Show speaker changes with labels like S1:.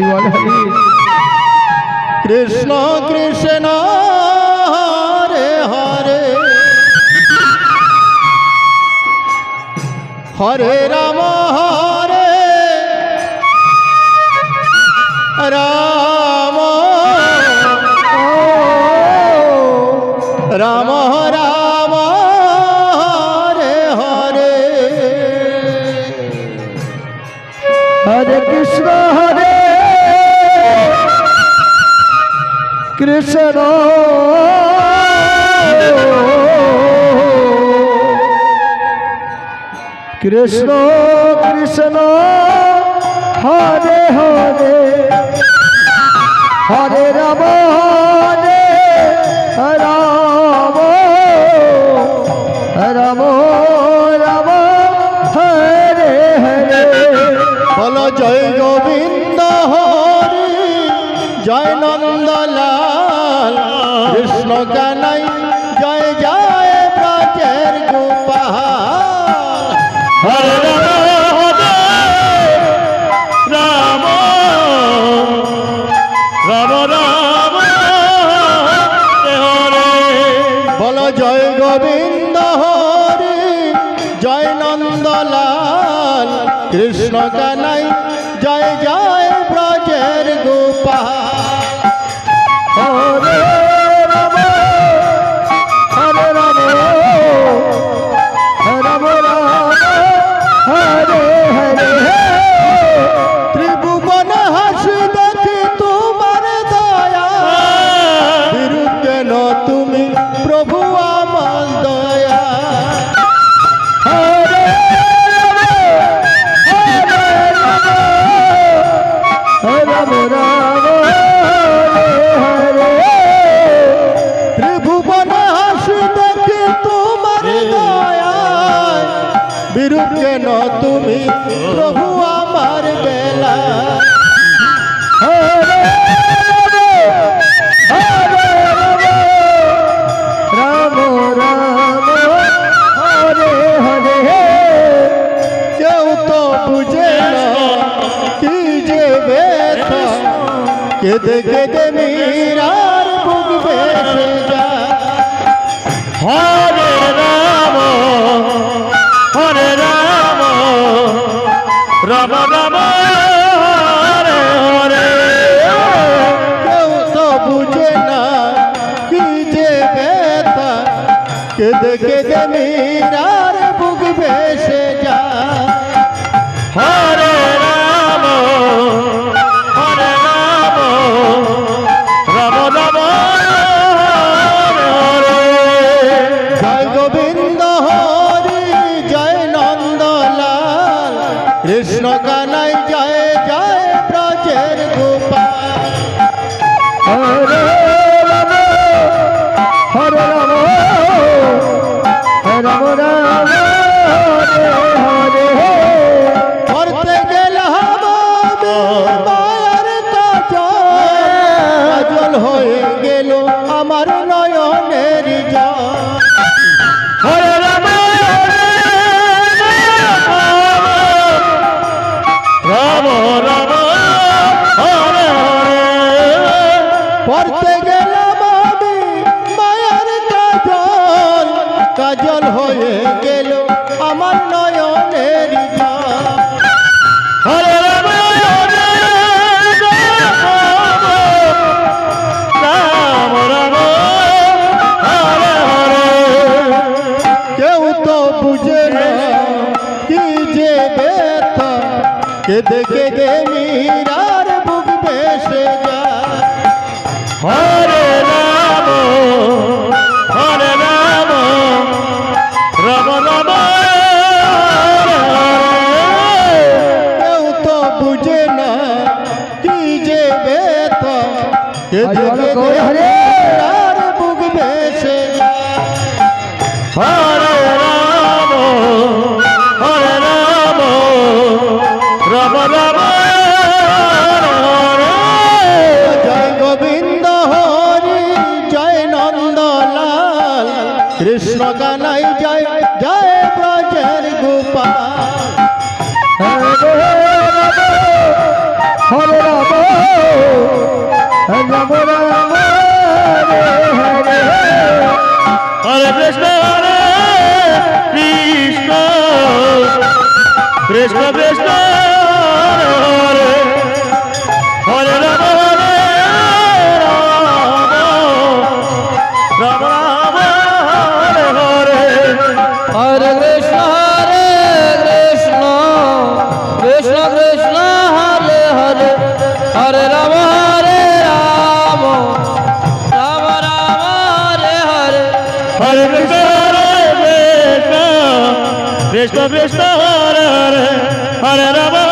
S1: हरि बोल हरि
S2: कृष्ण कृष्ण हरे हरे हरे राम राम राम राम हरे हरे
S1: हरे कृष्ण कृष्ण कृष्ण कृष्ण हरे हरे हरे राम राम राम राम हरे हरे
S2: बोलो जय गोविंद हरि जय नंदलाल कृष्ण कानाई जय जय ब्रजेर गोपाल हरे राम राम राम हरे बोलो जय गोविंद हरि जय नंदलाल कृष्ण कानाई जय जय ब्रजेर गोपाल
S1: हरे राम राम राम हरे हरे
S2: त्रिभुवन हसि देखि तुम्हार दया बिरुके न तुमी प्रभु आमार दया
S1: हरे राम राम हरे
S2: त्रिभुवन हसि देखि तुम्हार दया बिरुके न तुमी प्रभु आमार बेला
S1: हरे राम राम हरे हरे
S2: কেউ তো বুঝে না কি যে ব্যথা কেঁদে কেঁদে মীরার বুক ভেসে যায় হরে রাম রাম রাম হরে হরে কেউ তো বুঝে না কি যে ব্যথা কেঁদে কেঁদে মীরার বুক ভেসে যায় হরে রাম রাম রাম হরে জয় গোবিন্দ হরি জয় নন্দলাল কৃষ্ণ কানাই জয় জয় ব্রজের গোপাল
S1: हरे राम राम राम हरे हरे
S2: করতে গেলাম আমি মায়ার কাজল হয়ে গেল আমার নয়নের জল হরে রাম রাম রাম হরে হরে পড়তে গেলাম আমি মায়ার কাজল হয়ে গেল আমার নয়নের জল হরে রাম রাম রাম হরে হরে কেউ তো বুঝে না কি যে ব্যথা কেঁদে কেঁদে মীরার বুক ভেসে যায় হরে রাম রাম রাম কেউ তো বুঝে না কি যে ব্যথা কেঁদে কেঁদে মীরার বুক ভেসে যায় হরে রাম রাম রাম জয় গোবিন্দ হরি জয় নন্দলাল কৃষ্ণ কানাই জয় জয় ব্রজের গোপাল
S1: हरे राम রাম রাম হরে হরে
S2: হরে কৃষ্ণ কৃষ্ণ কৃষ্ণ হরে হরে রাম রাম রাম হরে হরে
S1: হরে কৃষ্ণ কৃষ্ণ কৃষ্ণ হরে হরে হরে রাম রাম হরে হরে
S2: হরে কৃষ্ণ কৃষ্ণ কৃষ্ণ হরে হরে হরে রাম